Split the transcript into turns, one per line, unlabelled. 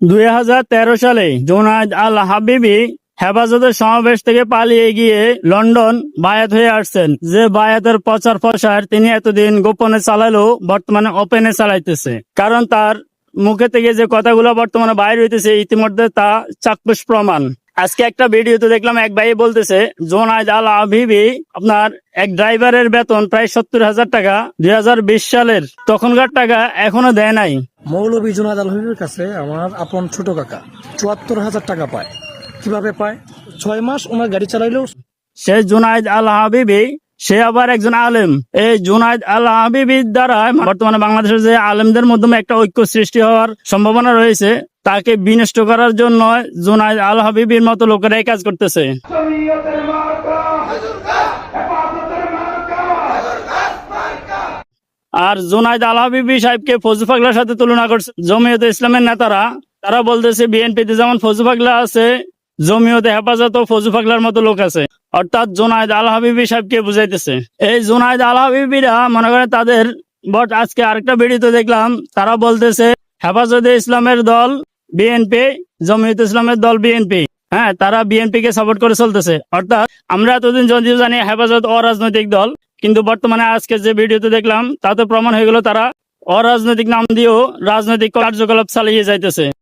2013 সালে জুনায়েদ আল হাবিবি হেফাজতের সমাবেশ থেকে পালিয়ে গিয়ে লন্ডন বায়াত হয়ে আসছেন। যে বায়াতের প্রচার প্রসার তিনি এতদিন গোপনে চালালেও বর্তমানে ওপেনে চালাইতেছে, কারণ তার মুখে থেকে যে কথাগুলো বর্তমানে বাইর হইতেছে ইতিমধ্যে তা চাক্ষুষ প্রমাণ। আজকে একটা ভিডিওতে দেখলাম এক ভাই বলতেছে জুনায়েদ আল হাবিবি আপনার এক ড্রাইভারের বেতন প্রায় 70,000 টাকা 2020 সালের, তখনকার টাকা এখনো দেয় নাই।
মৌলভী জুনায়েদ আল হাবিবের কাছে আমার আপন ছোট কাকা 74,000 টাকা পায়। কিভাবে পায়? 6 মাস ওনার গাড়ি চালাইলেও।
সে জুনায়েদ আল হাবিবি, সে আবার একজন আলেম। এই জুনায়েদ আল হাবিবির দ্বারা বর্তমানে বাংলাদেশের যে আলেমদের মাধ্যমে একটা ঐক্য সৃষ্টি হওয়ার সম্ভাবনা রয়েছে, তাকে বিনষ্ট করার জন্য জুনায়েদ আল হাবিবির মতো লোকেরা এই কাজ করতেছে। আর জুনায়েদ আল হাবিবি সাহেবকে ফজলু পাগলার সাথে তুলনা করছে জমিয়তে ইসলামের নেতারা। তারা বলতেছে বিএনপিতে যেমন ফজলু পাগলা আছে, জমিয়তে হেফাজত ও ফজলু পাগলার মতো লোক আছে, অর্থাৎ জুনায়েদ আল হাবিবি সাহেবকে বুঝাইতেছে। এই জুনায়েদ আল হাবিবিরা মনে করে তাদের আজকে আরেকটা ভিডিওতে দেখলাম তারা বলতেছে হেফাজতে ইসলামের দল বিএনপি, জমিয়তে ইসলামের দল বিএনপি। হ্যাঁ, তারা বিএনপি কে সাপোর্ট করে চলতেছে। অর্থাৎ আমরা এতদিন যদিও জানি হেফাজত অরাজনৈতিক দল, কিন্তু বর্তমানে আজকে যে ভিডিওতে দেখলাম তাতে প্রমাণ হয়ে গেল তারা অরাজনৈতিক নাম দিয়েও রাজনৈতিক কার্যকলাপ চালিয়ে যাইতেছে।